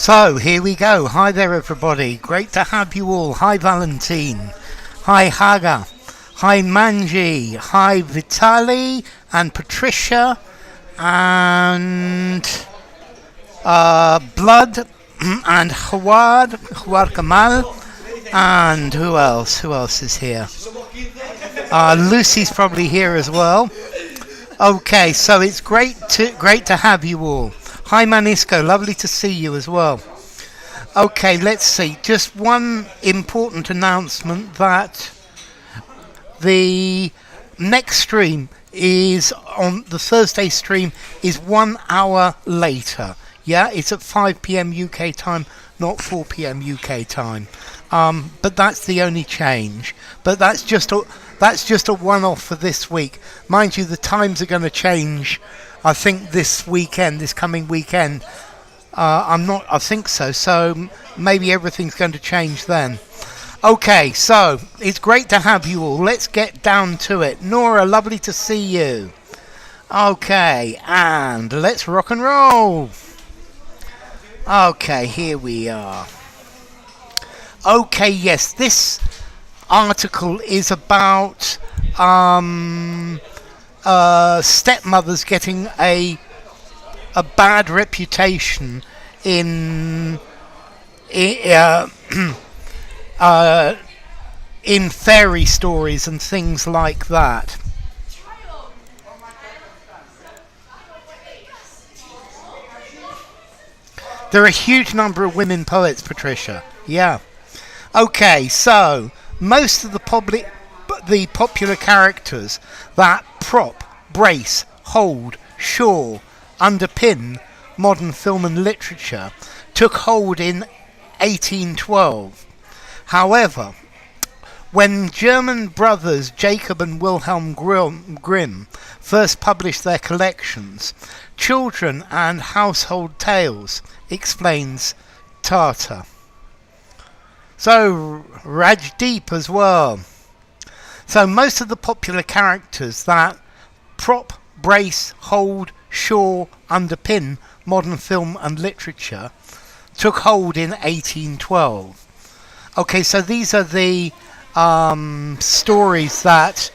So here we go. Hi there everybody. Great to have you all. Hi Valentine. Hi Haga. Hi Manji. Hi Vitali and Patricia and Blood and Hawad Kamal, and who else is here? Lucy's probably here as well. Okay, so it's great to have you all. Hi Manisco, lovely to see you as well. Okay, let's see. Just one important announcement that the next stream is on the Thursday stream is 1 hour later. Yeah, it's at 5 p.m. UK time, not 4 p.m. UK time. But that's the only change. But that's just a one-off for this week. Mind you, the times are going to change. I think this coming weekend. I think so. So maybe everything's going to change then. Okay, so it's great to have you all. Let's get down to it. Nora, lovely to see you. Okay, and let's rock and roll. Okay, here we are. Okay, yes, this article is about stepmothers getting a bad reputation in fairy stories and things like that. There are a huge number of women poets, Patricia. Yeah. Okay, so most of the popular characters that prop, brace, hold, shore, underpin modern film and literature took hold in 1812. However, when German brothers Jacob and Wilhelm Grimm first published their collections, Children and Household Tales, explains Tatar. So, Rajdeep as well. So most of the popular characters that prop, brace, hold, shore, underpin modern film and literature took hold in 1812. Okay, so these are the stories that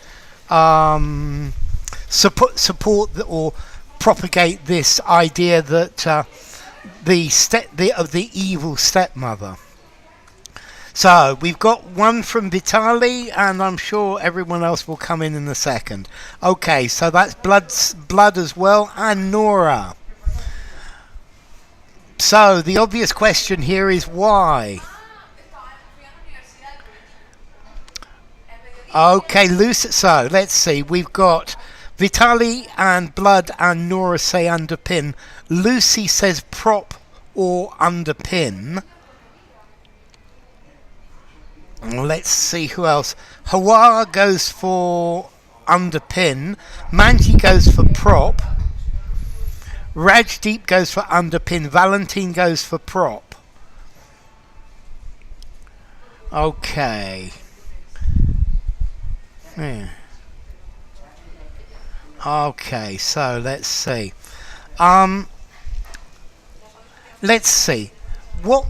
support or propagate this idea that of the evil stepmother. So we've got one from Vitali, and I'm sure everyone else will come in a second. Okay, so that's Blood as well, and Nora. So the obvious question here is why? Okay, Lucy. So let's see. We've got Vitali and Blood and Nora say underpin. Lucy says prop or underpin. Let's see who else. Hawa goes for underpin. Manji goes for prop. Rajdeep goes for underpin. Valentine goes for prop. Okay. Yeah. Okay, so let's see. Let's see. What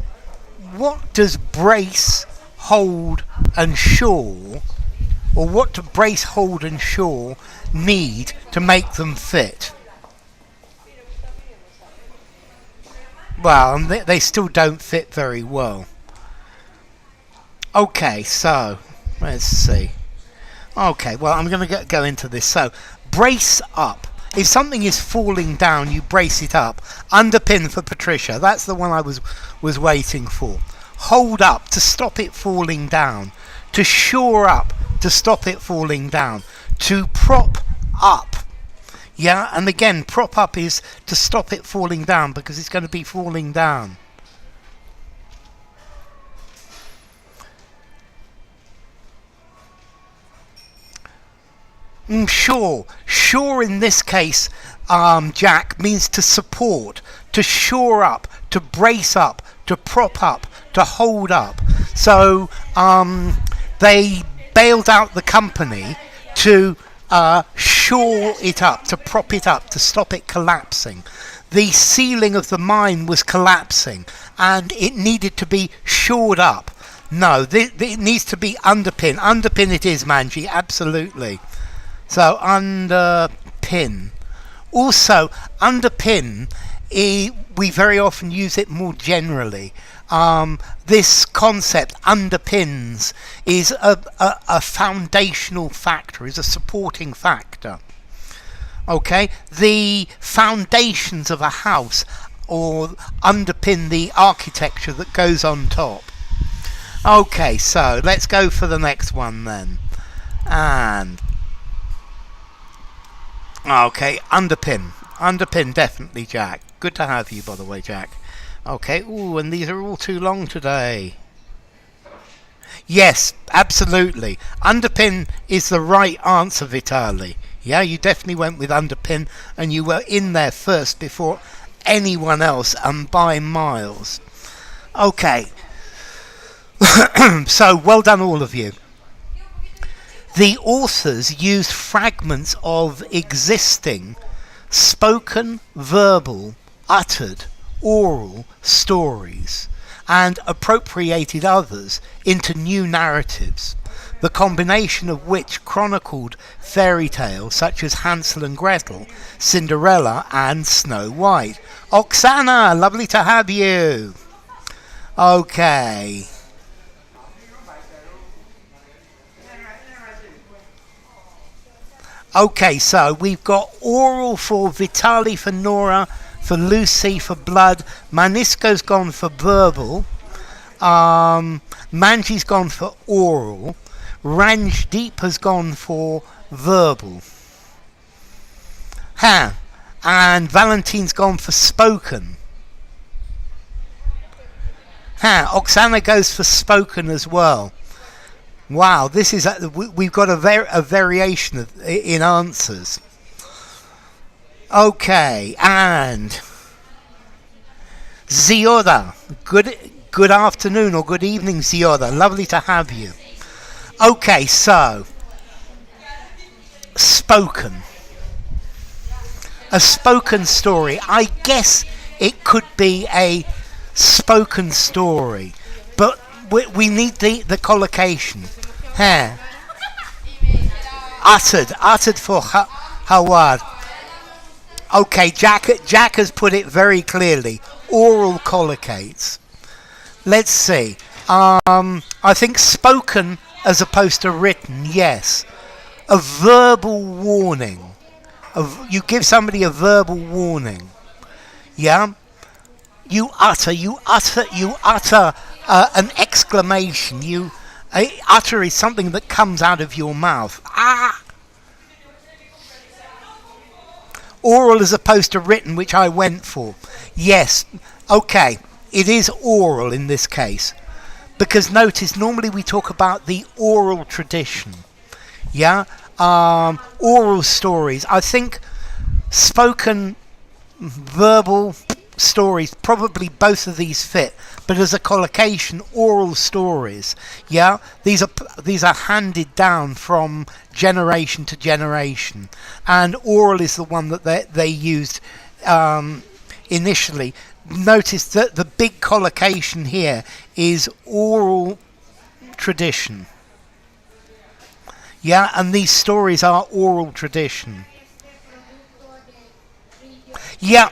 does brace, hold and shore, or what do brace, hold and shore need to make them fit? Well, they still don't fit very well. Okay, so let's see. Okay, well, I'm going to go into this. So, brace up. If something is falling down, you brace it up. Underpin for Patricia. That's the one I was waiting for. Hold up to stop it falling down. To shore up to stop it falling down. To prop up. Yeah, and again, prop up is to stop it falling down because it's going to be falling down. Shore in this case, Jack, means to support, to shore up, to brace up, to prop up, to hold up. So they bailed out the company to shore it up, to prop it up, to stop it collapsing. The ceiling of the mine was collapsing, and it needed to be shored up. No, it needs to be underpin. Underpin it is, Manji, absolutely. So underpin. Also, underpin, we very often use it more generally. This concept, underpins, is a foundational factor, is a supporting factor. Okay, the foundations of a house or underpin the architecture that goes on top. Okay, so let's go for the next one then. And okay, underpin definitely, Jack. Good to have you, by the way, Jack. Okay, ooh, and these are all too long today. Yes, absolutely. Underpin is the right answer, Vitali. Yeah, you definitely went with underpin, and you were in there first before anyone else, and by miles. Okay. So, well done all of you. The authors used fragments of existing, spoken, verbal, uttered, oral stories and appropriated others into new narratives, the combination of which chronicled fairy tales such as Hansel and Gretel, Cinderella and Snow White. Oksana, lovely to have you. Okay. Okay, so we've got oral for Vitali, for Nora, for Lucy, for blood. Manisko's gone for verbal. Manji's gone for oral. Ranjdeep has gone for verbal. And Valentine's gone for spoken. Oksana goes for spoken as well. Wow, this is we've got a variation in answers. Okay, and Zioda, good afternoon or good evening, Zioda. Lovely to have you. Okay, so spoken. A spoken story. I guess it could be a spoken story, but we need the collocation. Uttered for Hawad. Okay, Jack has put it very clearly. Oral collocates. Let's see. I think spoken as opposed to written, yes. A verbal warning. You give somebody a verbal warning. Yeah? You utter an exclamation. Utter is something that comes out of your mouth. Oral as opposed to written, which I went for. Yes. Okay. It is oral in this case. Because notice, normally we talk about the oral tradition. Yeah? Oral stories. I think spoken, verbal stories, probably both of these fit, but as a collocation, oral stories. Yeah, these are handed down from generation to generation, and oral is the one that they used initially. Notice that the big collocation here is oral tradition. Yeah, and these stories are oral tradition. Yeah.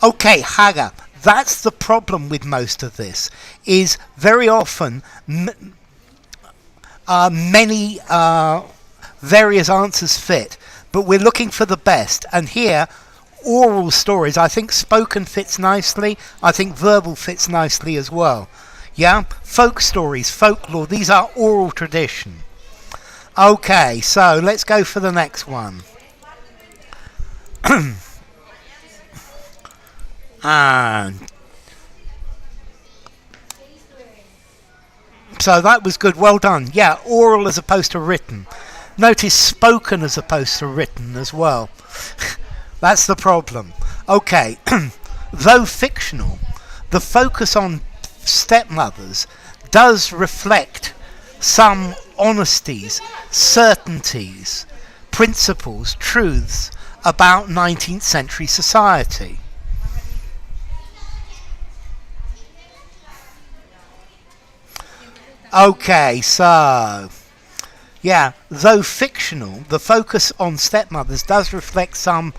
Okay, Haga, that's the problem with most of this, is very often many various answers fit, but we're looking for the best, and here, oral stories, I think spoken fits nicely, I think verbal fits nicely as well. Yeah, folk stories, folklore, these are oral tradition. Okay, so let's go for the next one. And so that was good, well done. Yeah, oral as opposed to written. Notice spoken as opposed to written as well. That's the problem. Okay, though fictional, the focus on stepmothers does reflect some honesties, certainties, principles, truths about 19th century society. Okay, so yeah, though fictional, the focus on stepmothers does reflect some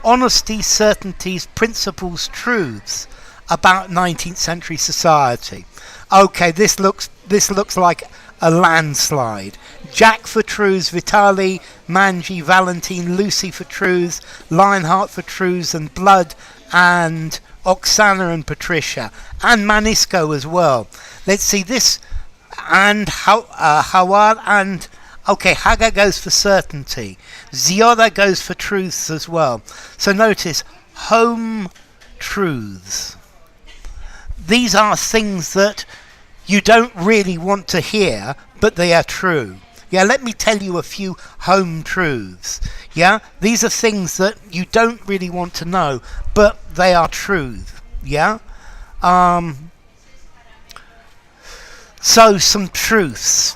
honesties, certainties, principles, truths about 19th century society. Okay, this looks like a landslide. Jack for truths, Vitali, Manji, Valentine, Lucy for truths, Lionheart for truths, and Blood, and Oksana and Patricia, and Manisco as well. Let's see this, and Hawar and okay, Haga goes for certainty. Zioda goes for truths as well. So notice, home truths. These are things that you don't really want to hear, but they are true. Yeah, let me tell you a few home truths. Yeah, these are things that you don't really want to know, but they are truth. Yeah. So some truths.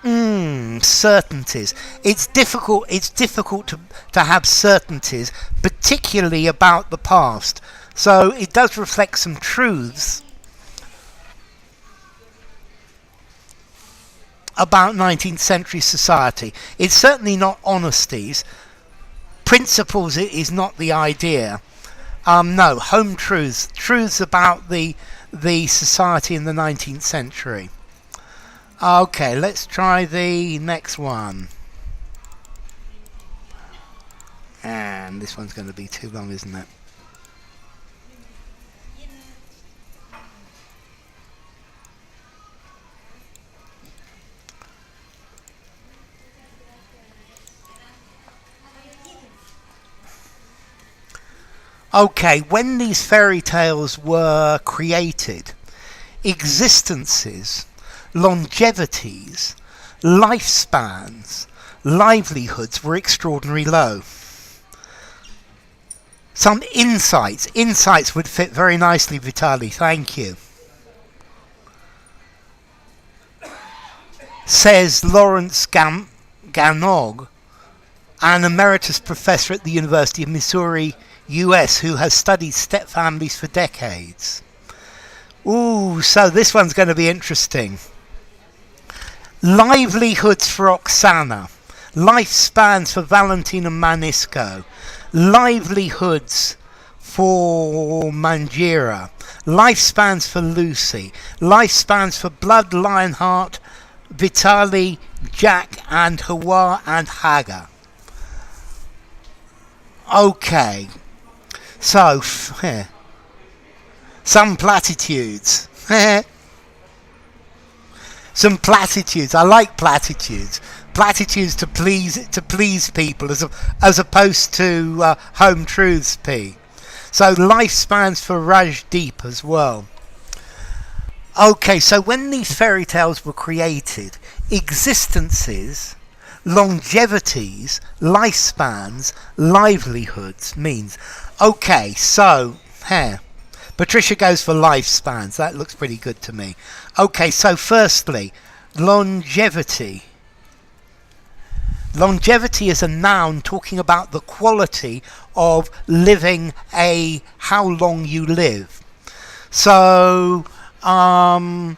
Certainties. It's difficult to have certainties, particularly about the past. So it does reflect some truths about 19th century society. It's certainly not honesties. Principles is not the idea. No, home truths. Truths about the society in the 19th century. Okay, let's try the next one. And this one's going to be too long, isn't it? Okay, when these fairy tales were created, existences, longevities, lifespans, livelihoods were extraordinarily low. Some insights would fit very nicely, Vitali, thank you. Says Lawrence Ganong, an emeritus professor at the University of Missouri, US, who has studied stepfamilies for decades. Ooh, so this one's going to be interesting. Livelihoods for Oksana, lifespans for Valentine and Manisco, livelihoods for Manjira, lifespans for Lucy, lifespans for Blood, Lionheart, Vitali, Jack, and Hawa and Haga. Okay, so some platitudes. Some platitudes. I like platitudes. Platitudes to please people, as opposed to home truths. So lifespans for Rajdeep as well. Okay, so when these fairy tales were created, existences, longevities, lifespans, livelihoods means. Okay, so Patricia goes for lifespans. That looks pretty good to me. Okay, so firstly, longevity. Longevity is a noun talking about the quality of living, how long you live. So, over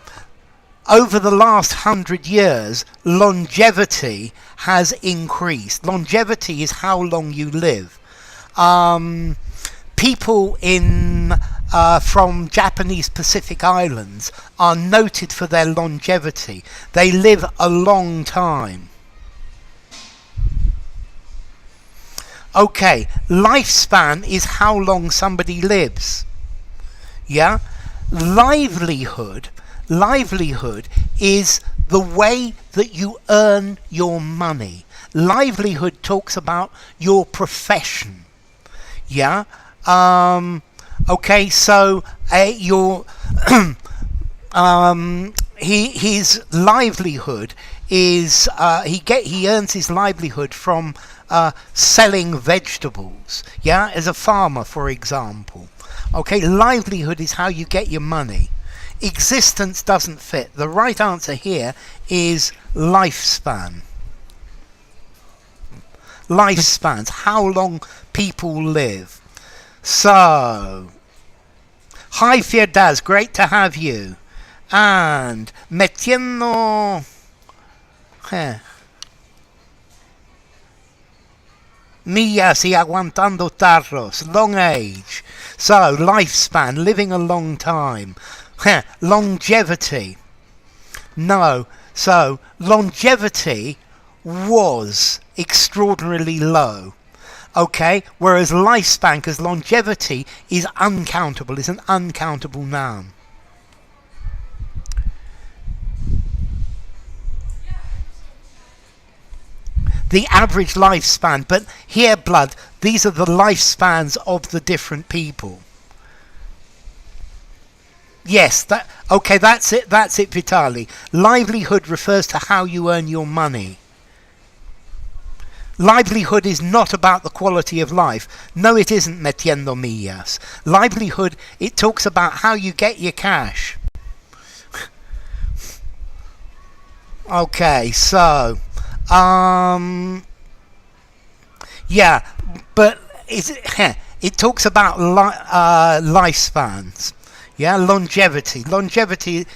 the last 100 years, longevity has increased. Longevity is how long you live. People from Japanese Pacific Islands are noted for their longevity. They live a long time. Okay, lifespan is how long somebody lives. Yeah? Livelihood is the way that you earn your money. Livelihood talks about your profession. Yeah? Okay, so your his livelihood is he earns his livelihood from selling vegetables. Yeah, as a farmer, for example. Okay, livelihood is how you get your money. Existence doesn't fit. The right answer here is lifespan. Lifespans, how long people live. So, hi Firdaz, great to have you. and metiendo millas y aguantando tarros, long age. So, lifespan, living a long time. Longevity. No. So, longevity was extraordinarily low. Okay? Whereas lifespan, because longevity is uncountable, is an uncountable noun. The average lifespan, but here, blood, these are the lifespans of the different people. Yes, okay, that's it, Vitali. Livelihood refers to how you earn your money. Livelihood is not about the quality of life. No, it isn't, metiendo millas. Livelihood, it talks about how you get your cash. Okay, so... yeah, but it talks about lifespans. Yeah, longevity. Longevity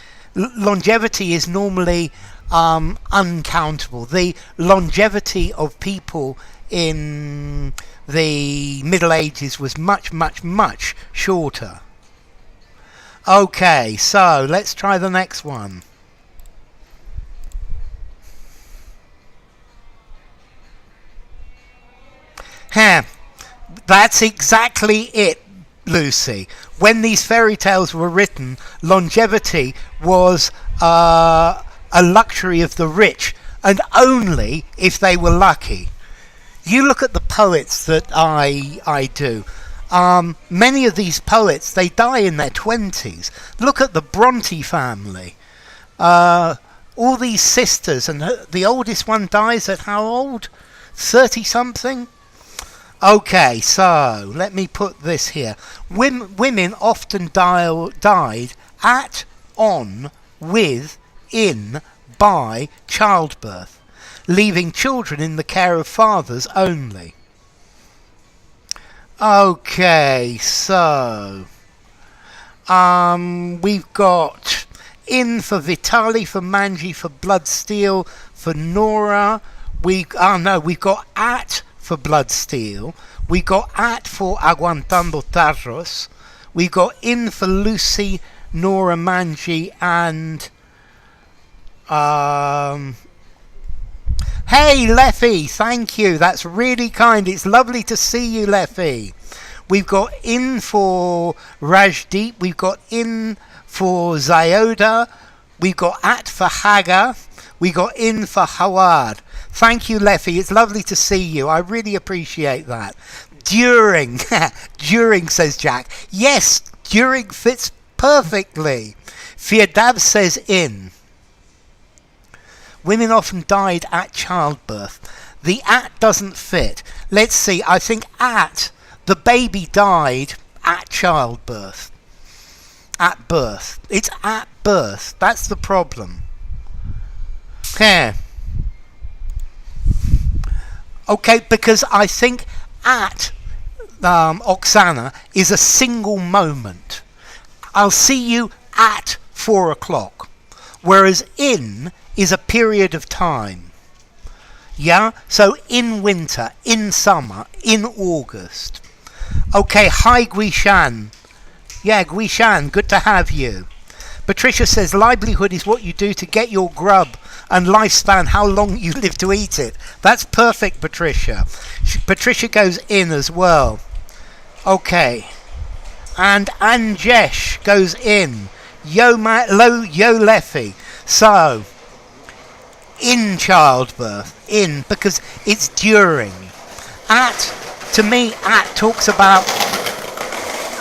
is normally uncountable. The longevity of people in the Middle Ages was much, much, much shorter. Okay, so let's try the next one. That's exactly it, Lucy. When these fairy tales were written, longevity was a luxury of the rich, and only if they were lucky. You look at the poets that I do. Many of these poets, they die in their 20s. Look at the Bronte family. All these sisters, and the oldest one dies at how old? 30-something? Okay, so let me put this here. Women often died at, on, with, in, by childbirth, leaving children in the care of fathers only. Okay, so we've got in for Vitali, for Manji, for Bloodsteel, for Nora. We've got at for Bloodsteel. We got at for Aguantando Tarros. We got in for Lucy, Nora, Manji, and hey Leffy, thank you. That's really kind. It's lovely to see you, Leffy. We've got in for Rajdeep. We've got in for Zioda. We've got at for Haga. We got in for Hawad. Thank you, Leffy. It's lovely to see you. I really appreciate that. During. During, says Jack. Yes, during fits perfectly. Fiadav says in. Women often died at childbirth. The at doesn't fit. Let's see. I think at, the baby died at childbirth. At birth. It's at birth. That's the problem. Okay, because I think at Oksana is a single moment. I'll see you at 4 o'clock. Whereas in is a period of time. Yeah? So in winter, in summer, in August. Okay, hi Guishan. Yeah, Guishan, good to have you. Patricia says livelihood is what you do to get your grub, and lifespan how long you live to eat it. That's perfect, Patricia. Patricia goes in as well. Okay. And Anjesh goes in. Yo Leffy. So, in childbirth. In, because it's during. At, to me, at talks about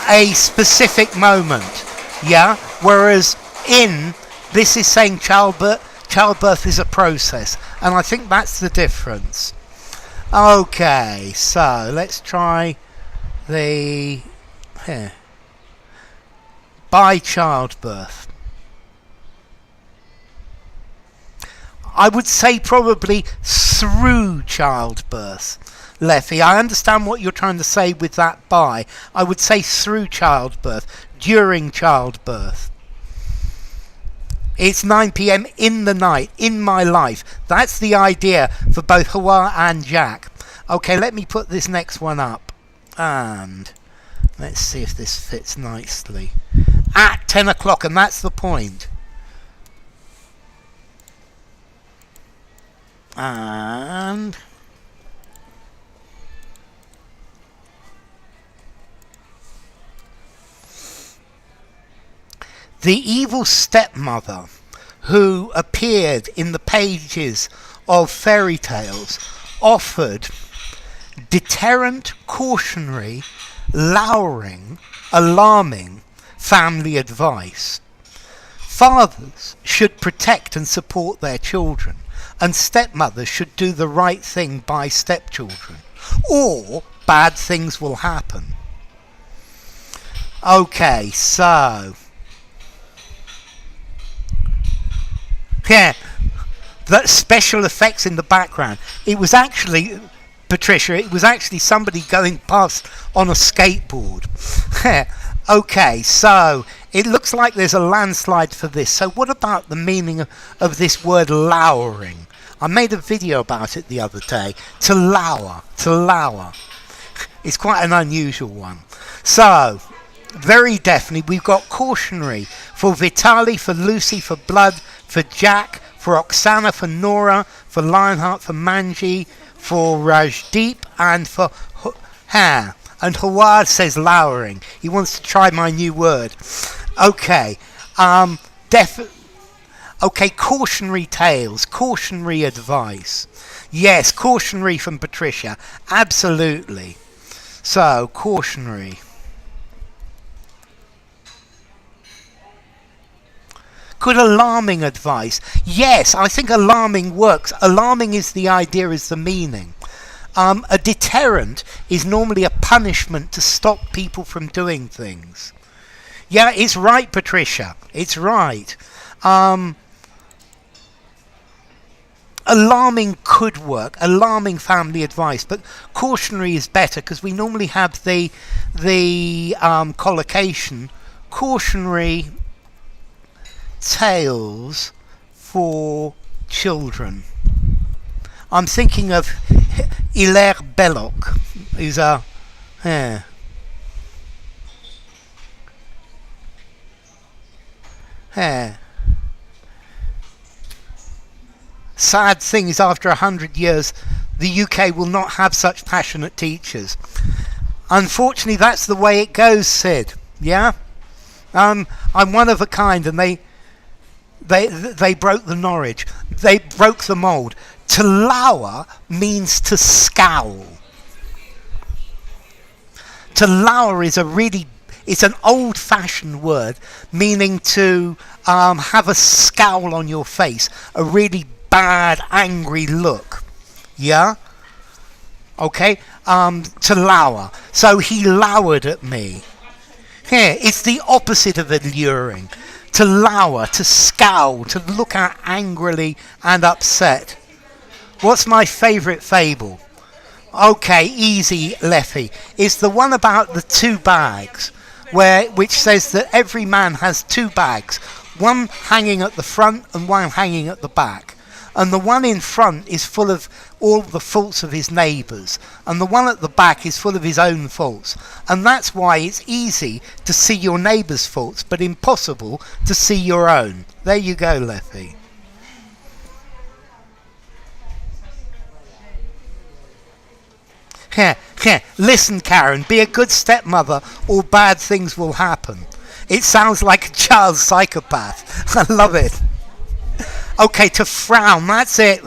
a specific moment. Yeah? Whereas in, this is saying childbirth is a process. And I think that's the difference. Okay, so let's try the... Here. By childbirth. I would say probably through childbirth. Leffy, I understand what you're trying to say with that by. I would say through childbirth, during childbirth. It's 9 p.m. in the night, in my life. That's the idea for both Hawa and Jack. Okay, let me put this next one up. And let's see if this fits nicely. At 10 o'clock, and that's the point. And the evil stepmother who appeared in the pages of fairy tales offered deterrent, cautionary, lowering, alarming family advice. Fathers should protect and support their children, and stepmothers should do the right thing by stepchildren, or bad things will happen. Okay, so yeah, that special effects in the background. It was actually, Patricia, it was actually somebody going past on a skateboard. Okay, so it looks like there's a landslide for this. So what about the meaning of this word lowering? I made a video about it the other day. To lower. It's quite an unusual one. So, very definitely, we've got cautionary for Vitali, for Lucy, for Blood, for Jack, for Oksana, for Nora, for Lionheart, for Manji, for Rajdeep, and for Hair. And Hawad says lowering. He wants to try my new word. Okay. Okay, cautionary tales, cautionary advice. Yes, cautionary from Patricia. Absolutely. So, cautionary. Good alarming advice. Yes, I think alarming works. Alarming is the idea, is the meaning. A deterrent is normally a punishment to stop people from doing things. Yeah, it's right, Patricia. It's right. Alarming could work. Alarming family advice, but cautionary is better because we normally have the collocation. Cautionary tales for children. I'm thinking of Hilaire Belloc, who's a sad thing is, after 100 years, the UK will not have such passionate teachers. Unfortunately, that's the way it goes, Sid. Yeah? I'm one of a kind, and they broke the Norwich. They broke the mould. To lower means to scowl. To lower is it's an old-fashioned word meaning to have a scowl on your face, a really bad, angry look. Yeah? Okay? To lower. So he lowered at me. Here, it's the opposite of alluring. To lower, to scowl, to look at angrily and upset. What's my favourite fable? Okay, easy, Leffy. It's the one about the two bags, which says that every man has two bags, one hanging at the front and one hanging at the back. And the one in front is full of all the faults of his neighbours, and the one at the back is full of his own faults. And that's why it's easy to see your neighbour's faults, but impossible to see your own. There you go, Leffy. Listen, Karen, be a good stepmother or bad things will happen. It sounds like a child psychopath. I love it. Okay, to frown, that's it.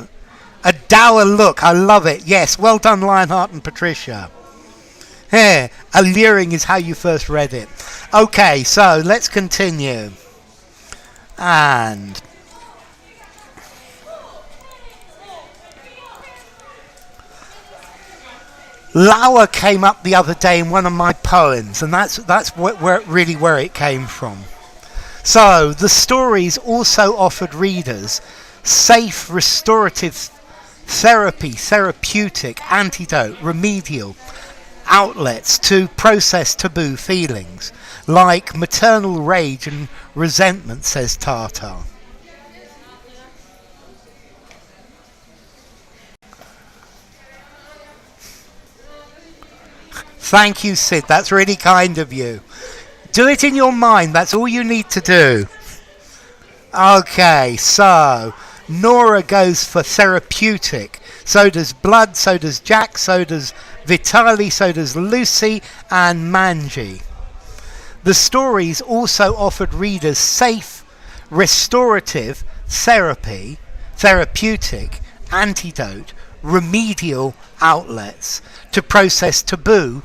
A dour look, I love it. Yes, well done, Lionheart and Patricia. Alluring is how you first read it. Okay, so let's continue. And lower came up the other day in one of my poems, and that's where it came from. So the stories also offered readers safe, restorative therapy, therapeutic, antidote, remedial outlets to process taboo feelings like maternal rage and resentment, says Tatar. Thank you, Sid. That's really kind of you. Do it in your mind. That's all you need to do. Okay, so Nora goes for therapeutic. So does Blood, so does Jack, so does Vitali, so does Lucy and Manji. The stories also offered readers safe, restorative therapy, therapeutic, antidote, remedial outlets to process taboo,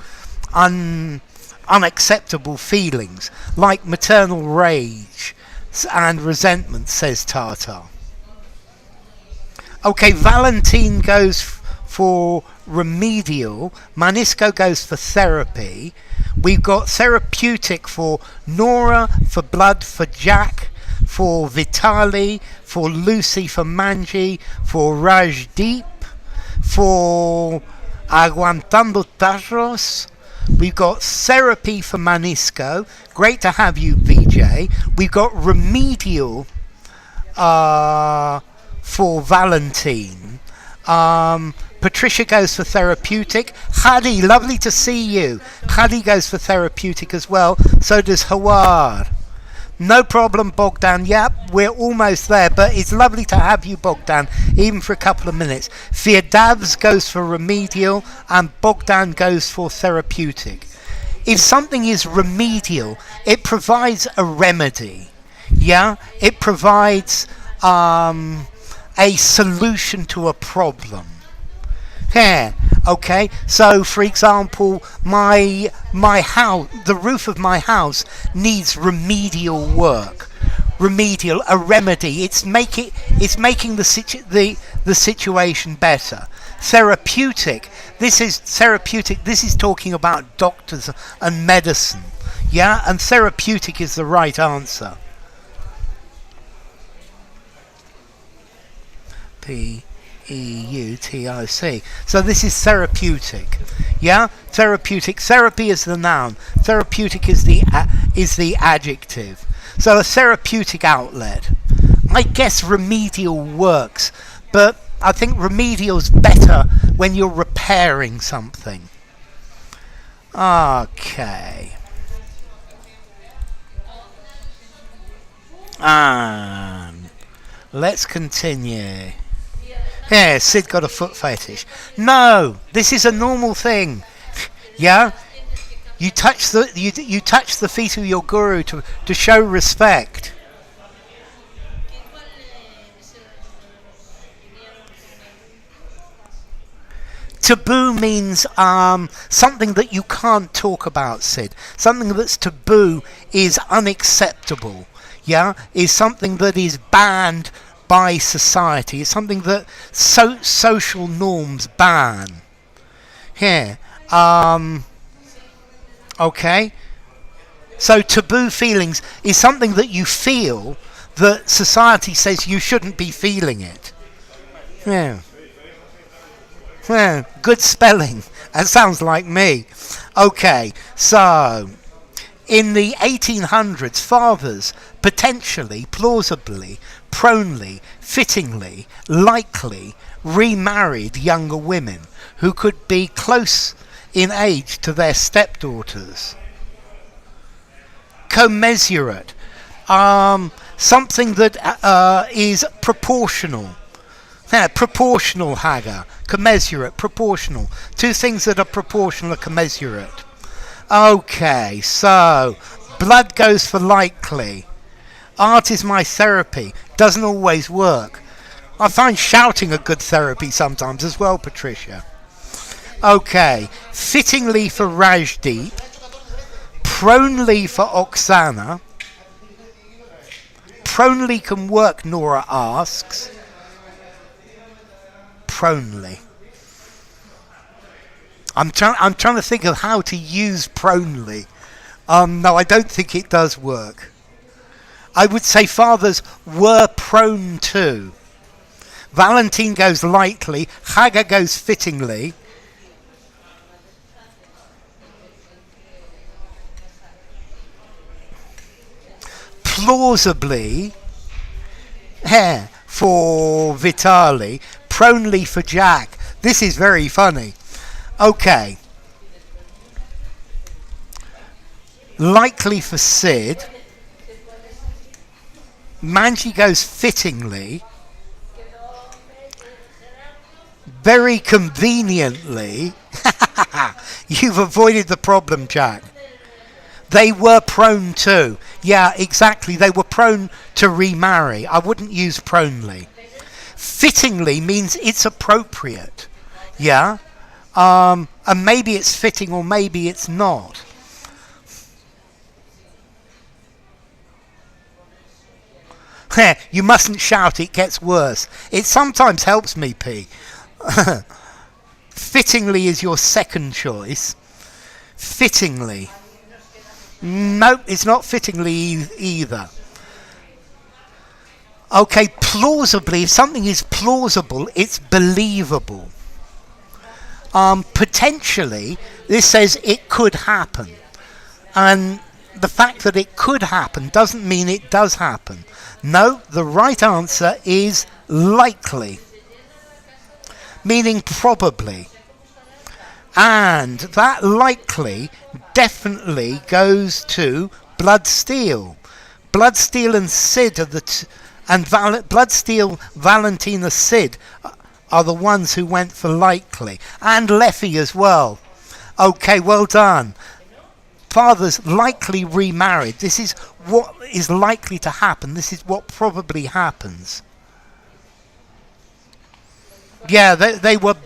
unacceptable feelings like maternal rage and resentment, says Tatar. Okay, Valentine goes for remedial, Manisco goes for therapy. We've got therapeutic for Nora, for Blood, for Jack, for Vitali, for Lucy, for Manji, for Rajdeep, for Aguantando Tajos. We've got therapy for Manisco. Great to have you, VJ. We've got remedial for Valentine. Patricia goes for therapeutic. Hadi, lovely to see you. Hadi goes for therapeutic as well. So does Hawar. No problem, Bogdan. Yep, we're almost there, but it's lovely to have you, Bogdan, even for a couple of minutes. Firdavs goes for remedial and Bogdan goes for therapeutic. If something is remedial, it provides a remedy. Yeah, it provides a solution to a problem. Yeah, okay. So, for example, my house, the roof of my house needs remedial work. Remedial, a remedy. It's making the situation better. Therapeutic. This is therapeutic. This is talking about doctors and medicine. Yeah, and therapeutic is the right answer. P-E-U-T-I-C. So this is therapeutic. Yeah? Therapeutic. Therapy is the noun. Therapeutic is the adjective. So a therapeutic outlet. I guess remedial works, but I think remedial's better when you're repairing something. Okay. Let's continue. Yeah, Sid got a foot fetish. No, this is a normal thing. Yeah, you touch the feet of your guru to show respect. Taboo means something that you can't talk about, Sid. Something that's taboo is unacceptable. Yeah, is something that is banned by society. It's something that social norms ban. Here, okay. So taboo feelings is something that you feel that society says you shouldn't be feeling it. Yeah. Yeah, good spelling. That sounds like me. Okay, so in the 1800s, fathers potentially, plausibly, pronely, fittingly, likely remarried younger women who could be close in age to their stepdaughters. Commensurate, something that is proportional. Yeah, proportional, Hagar. Commensurate, proportional. Two things that are proportional are commensurate. Okay, so blood goes for likely. Art is my therapy. Doesn't always work. I find shouting a good therapy sometimes as well, Patricia. Okay, fittingly for Rajdeep. Pronely for Oksana. Pronely can work, Nora asks. Pronely. I'm trying to think of how to use pronely. No, I don't think it does work. I would say fathers were prone to. Valentine goes lightly. Hagar goes fittingly. Plausibly. Hair for Vitali. Pronely for Jack. This is very funny. Okay. likely for Sid. Manji goes fittingly. Very conveniently. You've avoided the problem, Jack. They were prone to. Yeah, exactly. They were prone to remarry. I wouldn't use pronely. Fittingly means it's appropriate. Yeah. And maybe it's fitting or maybe it's not. You mustn't shout, it gets worse. It sometimes helps me, P. Fittingly is your second choice. Fittingly. Nope, it's not fittingly either. Okay, plausibly, if something is plausible, it's believable. Potentially, this says it could happen. And the fact that it could happen doesn't mean it does happen. No, the right answer is likely, meaning probably. And that likely definitely goes to Bloodsteel. Bloodsteel and Sid are the Bloodsteel, Valentina, Sid are the ones who went for likely, and Leffy as well. Okay, well done. Fathers likely remarried. This is what is likely to happen. This is what probably happens. Yeah, they were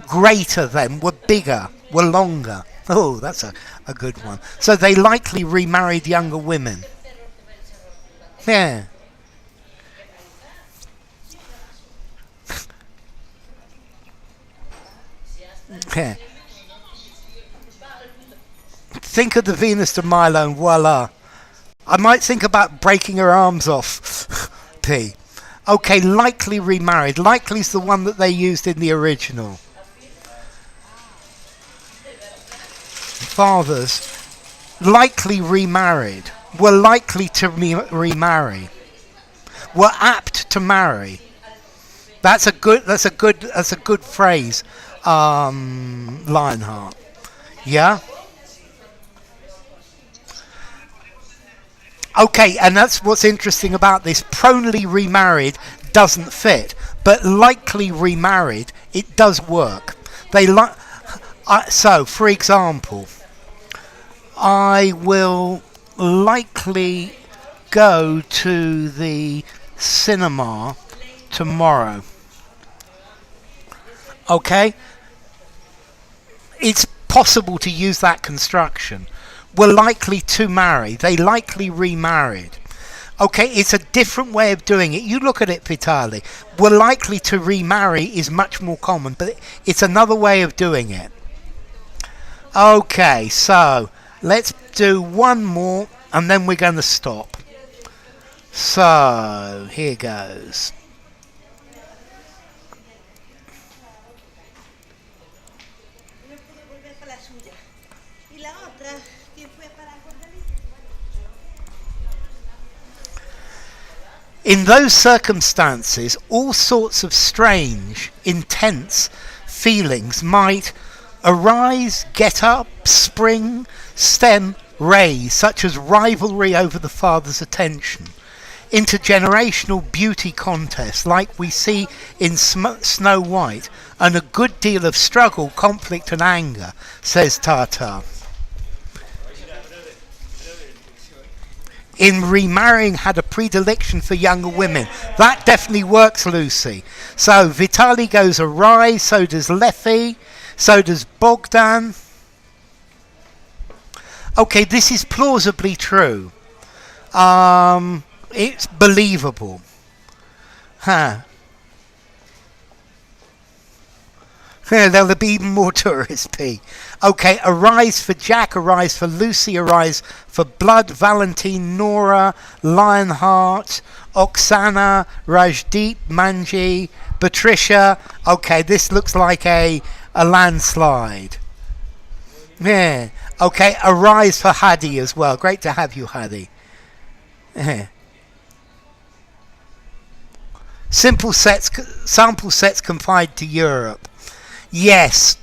greater then, were bigger, were longer. Oh, that's a good one. So they likely remarried younger women. Yeah. Yeah. Think of the Venus de Milo and voila. I might think about breaking her arms off. P. Okay, likely remarried. Likely's the one that they used in the original. Fathers likely remarried. Were likely to remarry. Were apt to marry. That's a good phrase. Lionheart. Yeah. Okay, and that's what's interesting about this. Pronely remarried doesn't fit, but likely remarried, it does work. So, for example, I will likely go to the cinema tomorrow. Okay? It's possible to use that construction. Were likely to marry. They likely remarried. Okay, it's a different way of doing it. You look at it, Vitali. Were likely to remarry is much more common, but it's another way of doing it. Okay, so let's do one more and then we're going to stop. So, here goes. In those circumstances, all sorts of strange, intense feelings might arise, get up, spring, stem, raise, such as rivalry over the father's attention, intergenerational beauty contests like we see in Snow White, and a good deal of struggle, conflict and anger, says Tatar. In remarrying had a predilection for younger women. That definitely works, Lucy. So Vitali goes awry, so does Leffy, so does Bogdan. Okay, this is plausibly true. It's believable. There'll be even more tourists, P. Okay, arise for Jack, arise for Lucy, arise for Blood, Valentine, Nora, Lionheart, Oksana, Rajdeep, Manji, Patricia. Okay, this looks like a landslide. Yeah. Okay, arise for Hadi as well. Great to have you, Hadi. Yeah. Sample sets confined to Europe. Yes.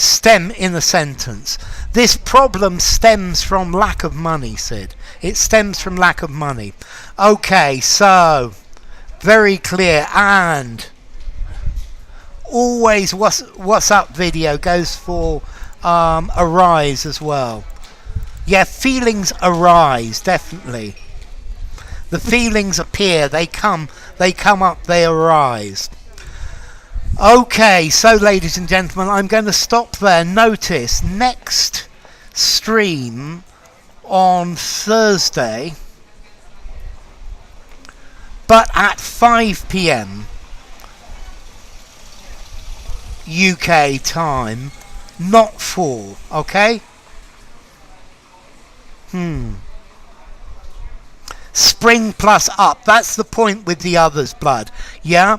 stem in a sentence. This problem stems from lack of money, Sid. It stems from lack of money. Okay, so very clear. And always what's up video goes for arise as well. Yeah, feelings arise, definitely. The feelings appear, they come up, they arise. Okay, so ladies and gentlemen, I'm going to stop there. Notice, next stream on Thursday, but at 5 PM UK time, not 4, okay? Spring plus up, that's the point with the others, blood. Yeah?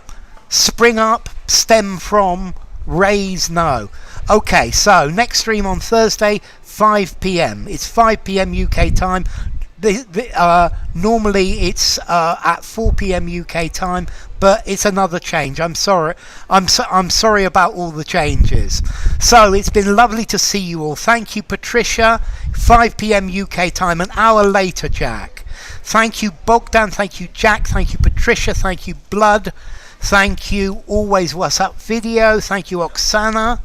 Spring up, stem from, raise no. Okay, so next stream on Thursday, 5 PM. It's 5 PM UK time. Normally it's at 4 PM UK time, but it's another change. I'm sorry. I'm sorry about all the changes. So it's been lovely to see you all. Thank you, Patricia. 5 PM UK time, an hour later, Jack. Thank you, Bogdan. Thank you, Jack. Thank you, Patricia. Thank you, Blood. Thank you, Always What's Up Video. Thank you, Oksana.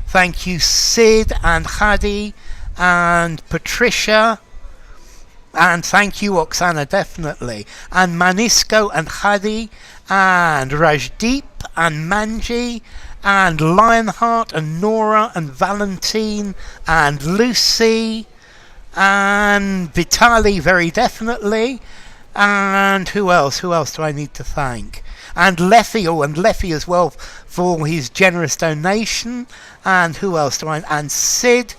Thank you, Sid and Hadi and Patricia. And thank you, Oksana, definitely. And Manisko and Hadi and Rajdeep and Manji and Lionheart and Nora and Valentine and Lucy and Vitali, very definitely. And who else? Who else do I need to thank? And Leffy, and Leffy as well for his generous donation. And who else do I? And Sid,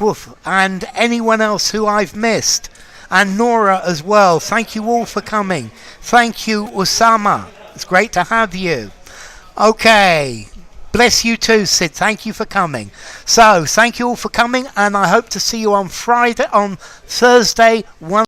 woof, and anyone else who I've missed. And Nora as well. Thank you all for coming. Thank you, Osama. It's great to have you. Okay. Bless you too, Sid. Thank you for coming. So, thank you all for coming, and I hope to see you on Thursday, 1